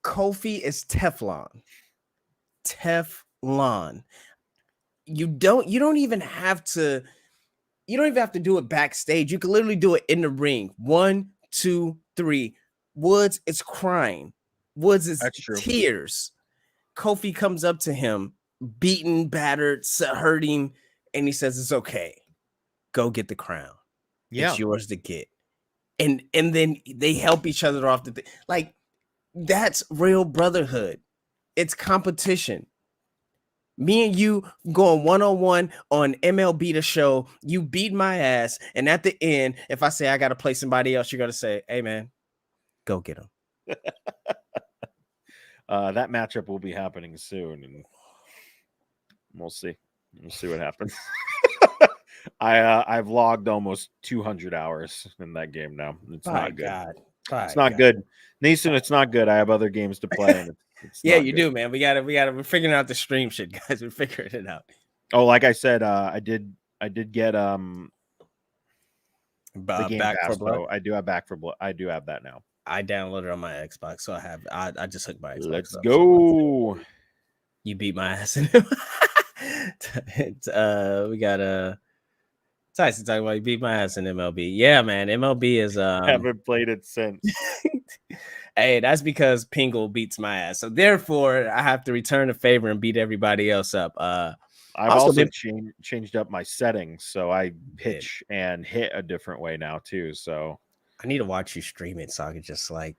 Kofi is Teflon. Teflon. You don't even have to do it backstage. You can literally do it in the ring. 1, 2, 3. Woods is crying. Woods is That's true. tears. Kofi comes up to him, beaten, battered, hurting, and he says, "It's okay. Go get the crown. Yeah. It's yours to get." And then they help each other off the like, that's real brotherhood. It's competition. Me and you going one-on-one on MLB The Show. You beat my ass, and at the end, if I say I got to play somebody else, you're gonna say, "Hey man, go get him." That matchup will be happening soon, and we'll see. We'll see what happens. I've logged almost 200 hours in that game now. It's not good. It's not good. Neeson, it's not good. I have other games to play. And it's yeah, not you good. do, man. We're figuring out the stream shit, guys. We're figuring it out. Oh, like I said, I did get the Game Back Pass, for Blood. so I do have Back for Blood. I do have that now. I downloaded on my Xbox, so I just hooked my Xbox. Let's up, go. So you beat my ass. We got Tyson talking about you beat my ass in MLB. Yeah, man. MLB is Haven't played it since. Hey, that's because Pingle beats my ass. So therefore, I have to return the favor and beat everybody else up. I've also changed up my settings, so I pitch and hit a different way now too. So I need to watch you stream it so I can just like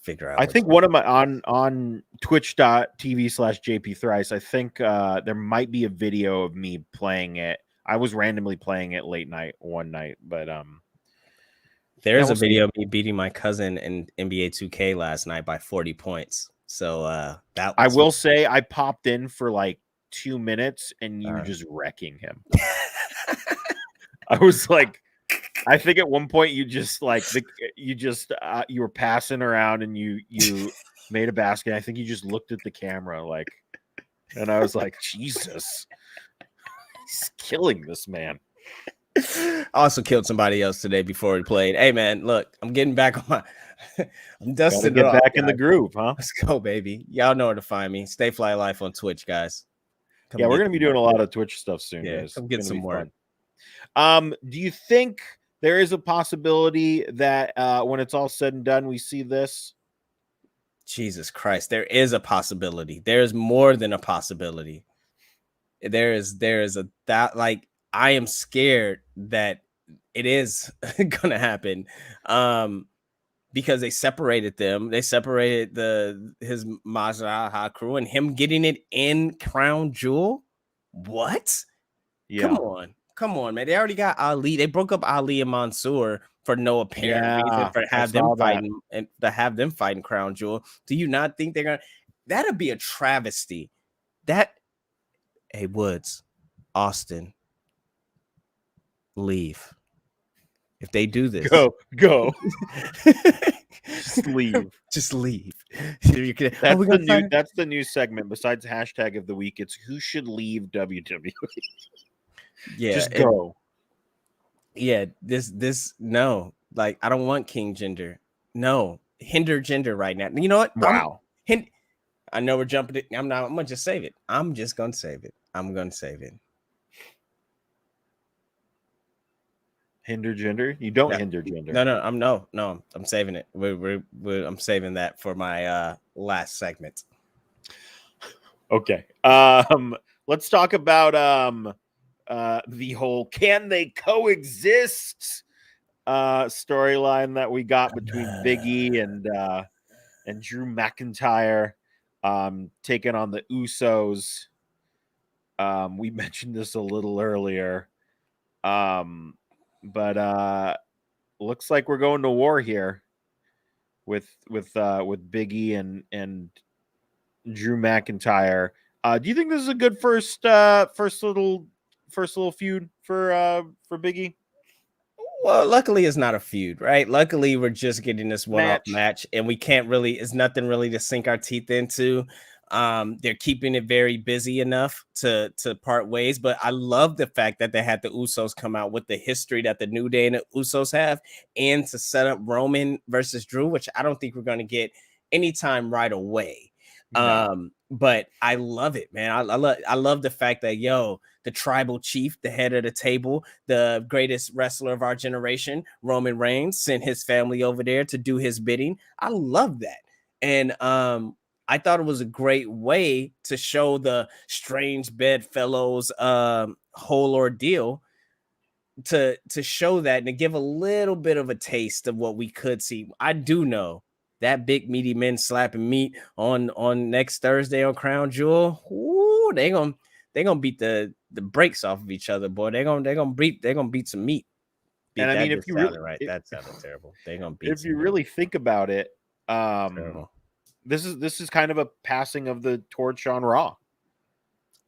figure out. I think one of my on twitch.tv/JP Thrice, I think there might be a video of me playing it. I was randomly playing it late night one night, but there's a video of me beating my cousin in NBA 2K last night by 40 points. So that I will say I popped in for like 2 minutes and you were just wrecking him. I was like, I think at one point you just like you were passing around and you made a basket. I think you just looked at the camera like, and I was like, Jesus, he's killing this man. I also killed somebody else today before we played. Hey man, look, I'm getting back on my I'm dusting it off, back in the groove, huh? Let's go, baby. Y'all know where to find me. Stay Fly Life on Twitch, guys. We're gonna be doing a lot of Twitch stuff soon, guys. Come get some more. Do you think there is a possibility that when it's all said and done, we see this? Jesus Christ, there is a possibility. There is more than a possibility. There is that like I am scared that it is gonna happen. Because they separated them. They separated his Mazda crew and him getting it in Crown Jewel. What? Yeah. Come on, man. They already got Ali. They broke up Ali and Mansoor for no apparent reason for have them fighting and to have them fighting Crown Jewel. Do you not think they're gonna? That'd be a travesty. Hey, Woods, Austin, leave. If they do this, go. Just leave. That's the new segment. Besides hashtag of the week, it's who should leave WWE. Yeah, just go. This no. Like I don't want King Gender. No, hinder gender right now. You know what? Wow. I know we're jumping it. I'm gonna just save it. I'm just gonna save it. I'm gonna save it. Hinder gender? You don't hinder gender. No. I'm saving it. I'm saving that for my last segment. Okay. Let's talk about the whole can they coexist storyline that we got between Big E and Drew McIntyre taking on the Usos. We mentioned this a little earlier. But looks like we're going to war here with Big E and Drew McIntyre. Do you think this is a good first first little feud for Biggie? Well, luckily it's not a feud, right? Luckily we're just getting this one-off Match. match, and we can't really. It's nothing really to sink our teeth into. They're keeping it very busy enough to part ways, but I love the fact that they had the Usos come out with the history that the New Day and the Usos have, and to set up Roman versus Drew, which I don't think we're going to get anytime right away. No. But I love it, man. I love the fact that the tribal chief, the head of the table, the greatest wrestler of our generation, Roman Reigns, sent his family over there to do his bidding. I love that. And I thought it was a great way to show the strange bedfellows whole ordeal, to show that and to give a little bit of a taste of what we could see. I do know that big meaty men slapping meat on next Thursday on Crown Jewel. Ooh, they're gonna beat the brakes off of each other, boy. They're gonna beat some meat. And I mean, if you really right, that sounded terrible. They're gonna beat. If you really think about it, terrible. This is kind of a passing of the torch on Raw.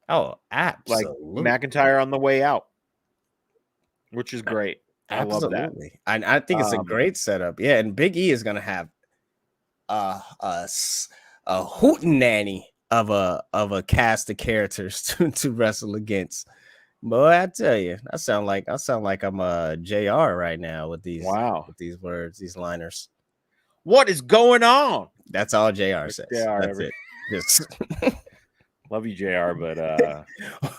Oh, Like absolutely. McIntyre on the way out, which is great. I love that. Absolutely. And I think it's a great setup. Yeah, and Big E is gonna have a hootenanny of a cast of characters to wrestle against. Boy, I tell you, I sound like I'm a JR right now with these words, these liners. What is going on? That's all JR says. That's it. Just love you, JR, but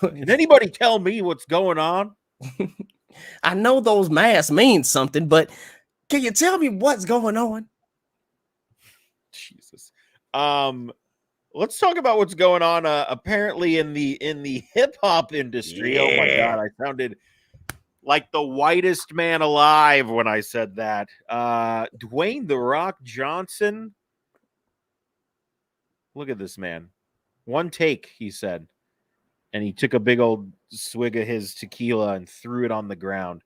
can anybody tell me what's going on? I know those masks mean something, but can you tell me what's going on? Jesus. Let's talk about what's going on apparently in the hip hop industry. Yeah. Oh my god, I sounded like the whitest man alive when I said that. Dwayne "The Rock" Johnson. Look at this man. One take, he said. And he took a big old swig of his tequila and threw it on the ground.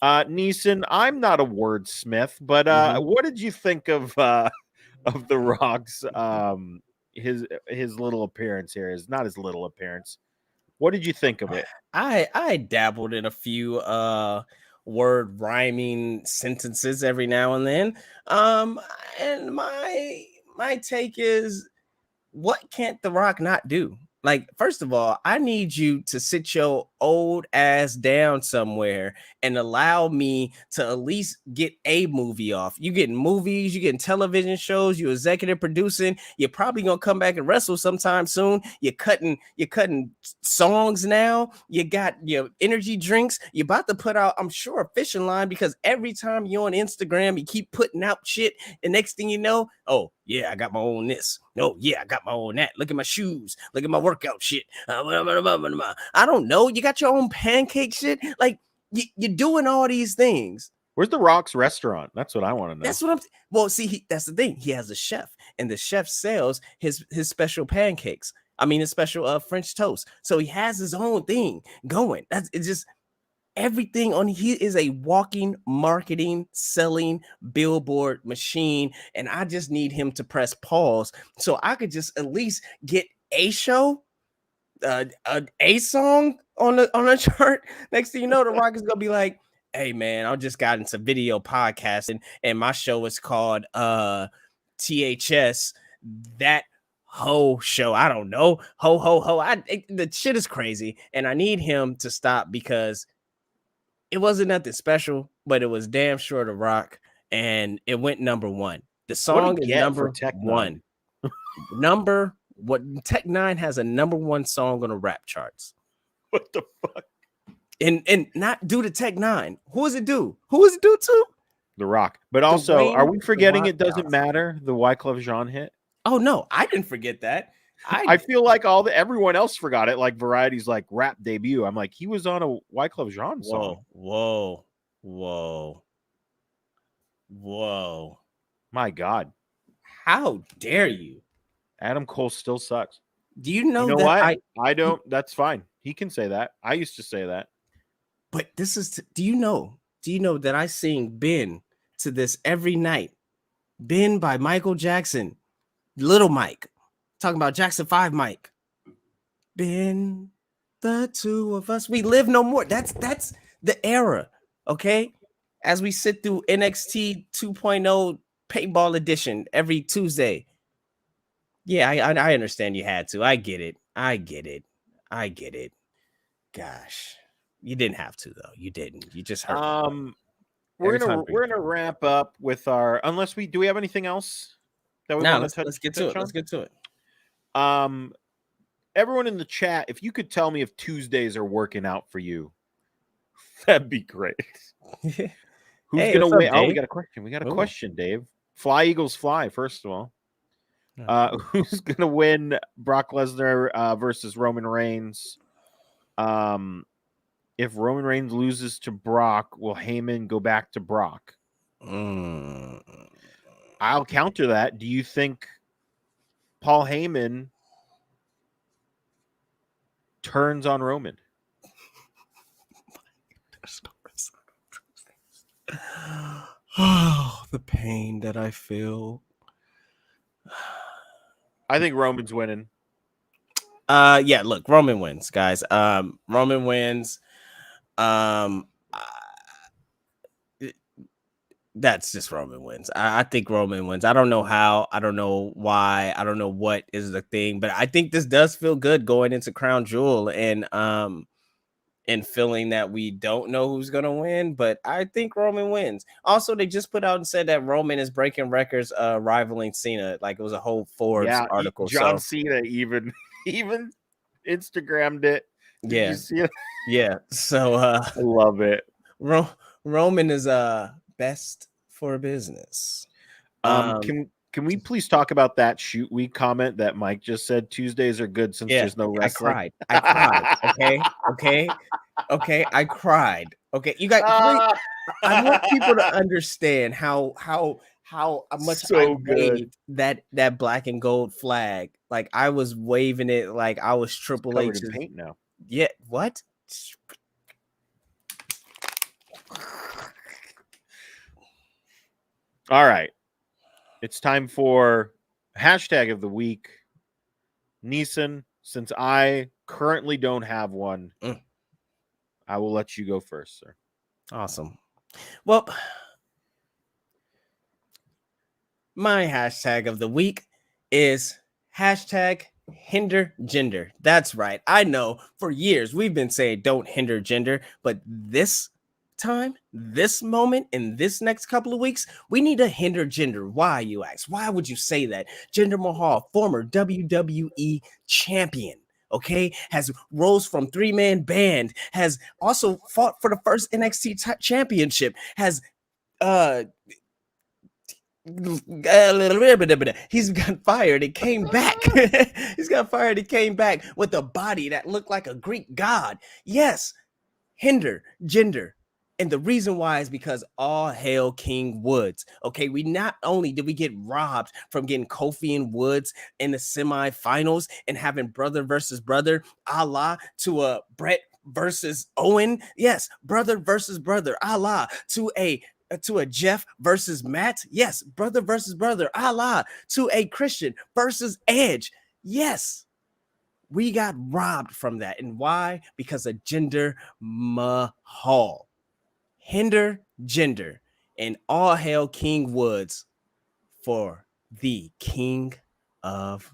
Neeson, I'm not a wordsmith, but what did you think of The Rock's his little appearance here? Is not his little appearance. What did you think of it? I dabbled in a few word rhyming sentences every now and then. And my take is, what can't The Rock not do? Like, first of all, I need you to sit your old ass down somewhere and allow me to at least get a movie off. You getting movies, you getting television shows, you executive producing. You're probably gonna come back and wrestle sometime soon. You're cutting songs now. You got your energy drinks. You're about to put out, I'm sure, a fishing line, because every time you're on Instagram, you keep putting out shit. And next thing you know, oh yeah, I got my own this. Oh yeah, I got my own that. Look at my shoes. Look at my workout shit. I don't know. You got your own pancake shit. Like, you're doing all these things. Where's The Rock's restaurant? That's what I want to know. That's what I'm. Well, see, that's the thing. He has a chef, and the chef sells his special pancakes. I mean, his special French toast. So he has his own thing going. It's just everything on. He is a walking marketing, selling billboard machine, and I just need him to press pause so I could just at least get a show, a song on a chart. Next thing you know, The Rock is gonna be like, "Hey man, I just got into video podcasting, and my show is called THS that ho show. I don't know, ho ho ho. The shit is crazy, and I need him to stop, because it wasn't nothing special, but it was damn sure The Rock, and it went number one. The song is number one. Tech Nine has a number one song on the rap charts. What the fuck? And not due to Tech Nine. Who is it due? Who is it due to? The Rock. But also, are we forgetting It Doesn't Matter, the Wyclef Jean hit? Oh no, I didn't forget that. I feel like everyone else forgot it. Like Variety's like rap debut. I'm like, he was on a Wyclef Jean song. Whoa. My God. How dare you? Adam Cole still sucks. Do you know, that what? I don't. That's fine. He can say that. I used to say that. But this is. Do you know that I sing Ben to this every night? Ben by Michael Jackson. Little Mike. Talking about Jackson 5 Mike. Ben, The two of us, we live no more. That's the era. Okay. As we sit through NXT 2.0 paintball edition every Tuesday. Yeah, I understand you had to. I get it. I get it. I get it. Gosh. You didn't have to though. You didn't. You just hurt me. We're Every time we- gonna wrap up with our unless we do we have anything else that we Now want to let's get to it. on? Let's get to it. Everyone in the chat, if you could tell me if Tuesdays are working out for you, that'd be great. Who's Hey, gonna what's up, win? Oh, we Dave? got a question. We got a Ooh. question, Dave. Fly Eagles fly, first of all. Yeah. Who's gonna win Brock Lesnar versus Roman Reigns? If Roman Reigns loses to Brock, will Heyman go back to Brock? I'll counter that. Do you think Paul Heyman turns on Roman? Oh, the pain that I feel. I think Roman's winning. Yeah, look, Roman wins, guys. Roman wins. That's just Roman wins. I think Roman wins. I don't know how. I don't know why. I don't know what is the thing, but I think this does feel good going into Crown Jewel and feeling that we don't know who's gonna win, but I think Roman wins. Also, they just put out and said that Roman is breaking records, rivaling Cena. Like it was a whole Forbes article. John So Cena even Instagrammed it. Did yeah, you see it? yeah. So I love it. Roman is best for business. Can we please talk about that shoot week comment that Mike just said? Tuesdays are good since there's no wrestling. I cried. Okay. I cried. Okay, you guys. I want people to understand how much So I good. waved that black and gold flag. Like I was waving it like I was Triple Covered H's. in paint now. Yeah, what? All right. It's time for hashtag of the week. Neeson, since I currently don't have one, I will let you go first, sir. Awesome. Well, my hashtag of the week is hashtag hinder gender. That's right. I know for years we've been saying don't hinder gender, but this time, this moment, in this next couple of weeks, we need to hinder gender. Why, you ask? Why would you say that? Jinder Mahal, former WWE champion, okay, has rose from three-man band, has also fought for the first NXT championship, has he's got fired and came back. He's got fired and came back with a body that looked like a Greek god. Yes, hinder gender. And the reason why is because all hail King Woods. Okay, we not only did we get robbed from getting Kofi and Woods in the semifinals and having brother versus brother, a la to a Brett versus Owen. Yes, brother versus brother, a la to a Jeff versus Matt. Yes, brother versus brother, a la to a Christian versus Edge. Yes, we got robbed from that. And why? Because of Jinder Mahal. Hinder gender, and all hail King Woods for the king of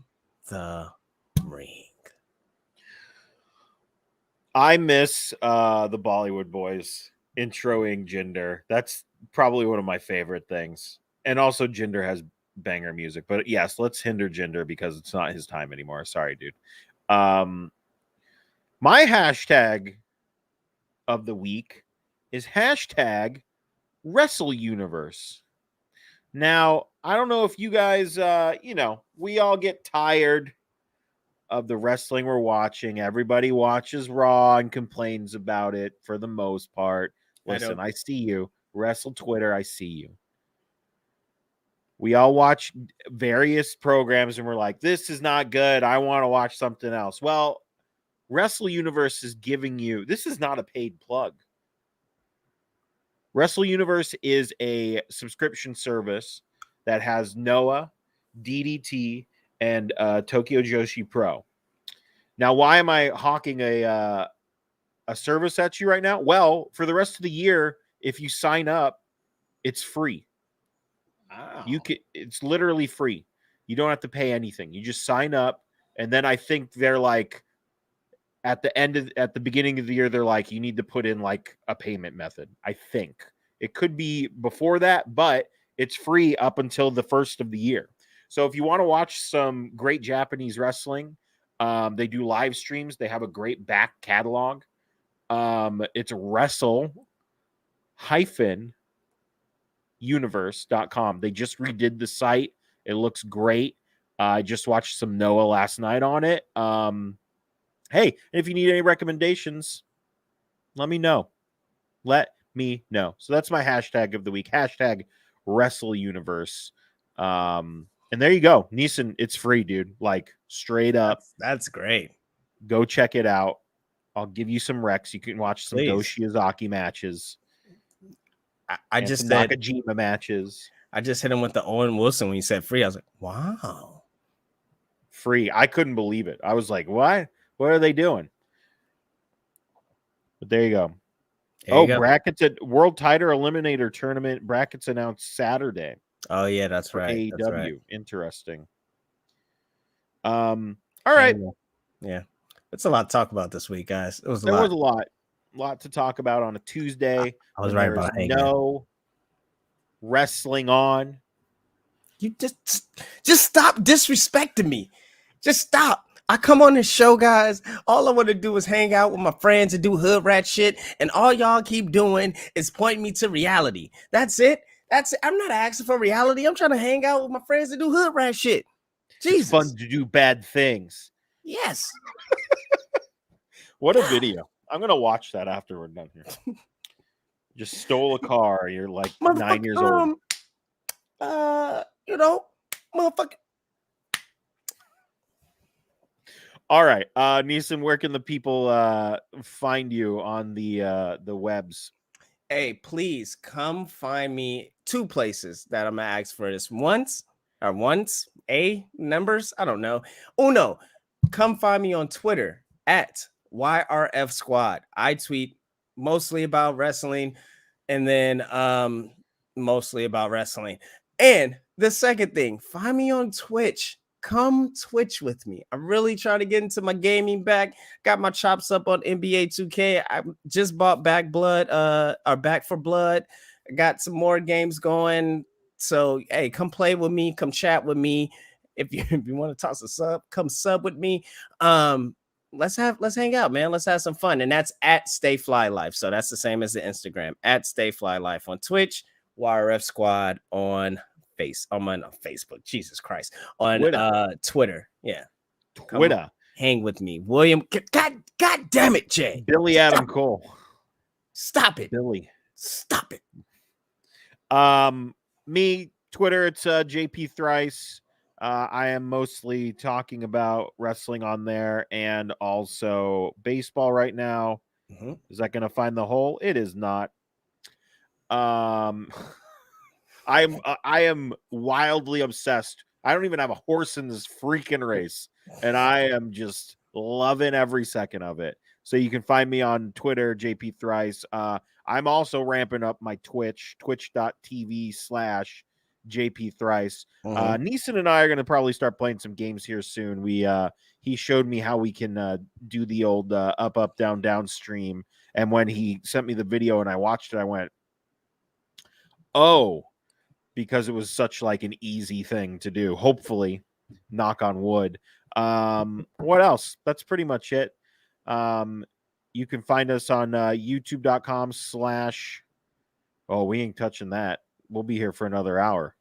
the ring. I miss the Bollywood Boys introing Jinder. That's probably one of my favorite things. And also Jinder has banger music. But yes, let's hinder Jinder because it's not his time anymore. Sorry, dude. My hashtag of the week is hashtag Wrestle Universe. Now, I don't know if you guys, we all get tired of the wrestling we're watching. Everybody watches Raw and complains about it for the most part. Listen, I see you. Wrestle Twitter, I see you. We all watch various programs and we're like, this is not good. I want to watch something else. Well, Wrestle Universe is giving you, this is not a paid plug. Wrestle Universe is a subscription service that has Noah, DDT, and Tokyo Joshi Pro. Now, why am I hawking a service at you right now? Well, for the rest of the year, if you sign up, it's free. Wow. It's literally free. You don't have to pay anything. You just sign up, and then I think they're like at the beginning of the year, they're like, you need to put in like a payment method. I think it could be before that, but it's free up until the first of the year. So if you want to watch some great Japanese wrestling, they do live streams. They have a great back catalog. It's wrestle-universe.com. They just redid the site. It looks great. I just watched some Noah last night on it. Hey, if you need any recommendations, let me know. Let me know. So that's my hashtag of the week. Hashtag WrestleUniverse. And there you go. Neeson, it's free, dude. Like straight up. That's great. Go check it out. I'll give you some recs. You can watch some Go Shiozaki matches. I just said Nakajima matches. I just hit him with the Owen Wilson when he said free. I was like, wow. Free. I couldn't believe it. I was like, what? What are they doing? But there you go. Brackets at World Title Eliminator Tournament. Brackets announced Saturday. Oh, yeah, that's right. AEW. That's right. Interesting. All right. Yeah. It's a lot to talk about this week, guys. There was a lot to talk about on a Tuesday. I was right about no wrestling on. You just stop disrespecting me. Just stop. I come on this show, guys. All I want to do is hang out with my friends and do hood rat shit. And all y'all keep doing is point me to reality. That's it. I'm not asking for reality. I'm trying to hang out with my friends and do hood rat shit. Jesus. It's fun to do bad things. Yes. What a video. I'm going to watch that after we're done here. Just stole a car. You're like 9 years old. Motherfucker. All right. Neeson, where can the people find you on the webs? Hey, please come find me 2 places that I'm going to ask for this. Numbers. I don't know. Uno, come find me on Twitter at YRF Squad. I tweet mostly about wrestling and then mostly about wrestling. And the second thing, find me on Twitch. Come Twitch with me. I'm really trying to get into my gaming back. Got my chops up on NBA 2K. I just bought Back for Blood. I got some more games going. So, hey, come play with me. Come chat with me. If you want to toss a sub, come sub with me. Let's hang out, man. Let's have some fun. And that's at Stay Fly Life. So that's the same as the Instagram at Stay Fly Life on Twitch, YRF Squad on Facebook. Jesus Christ. On Twitter. Yeah. Twitter. Hang with me. William. God damn it, Jay. Billy Adam Cole. Stop it. Billy. Stop it. Me, Twitter, it's JP Thrice. I am mostly talking about wrestling on there and also baseball right now. Mm-hmm. Is that going to find the hole? It is not. I am wildly obsessed. I don't even have a horse in this freaking race, and I am just loving every second of it. So you can find me on Twitter, JP Thrice. I'm also ramping up my Twitch, twitch.tv/JP Thrice. Mm-hmm. Neeson and I are going to probably start playing some games here soon. He showed me how we can do the old up, down, down stream. And when he sent me the video and I watched it, I went, oh, because it was such like an easy thing to do. Hopefully, knock on wood. What else? That's pretty much it. You can find us on youtube.com/ oh, we ain't touching that. We'll be here for another hour.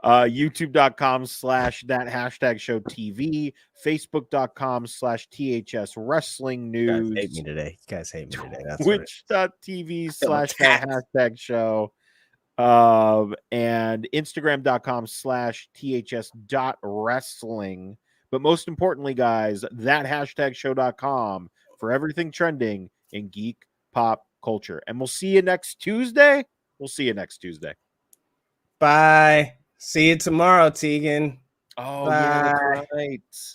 youtube.com/ that hashtag show TV, facebook.com/ THS wrestling news. You guys hate me today. That's Twitch.tv / that hashtag show. And instagram.com / THS.wrestling. But most importantly, guys, that hashtag show.com for everything trending in geek pop culture. And we'll see you next Tuesday. Bye. See you tomorrow, Tegan. Oh, yeah, Bye. that's right.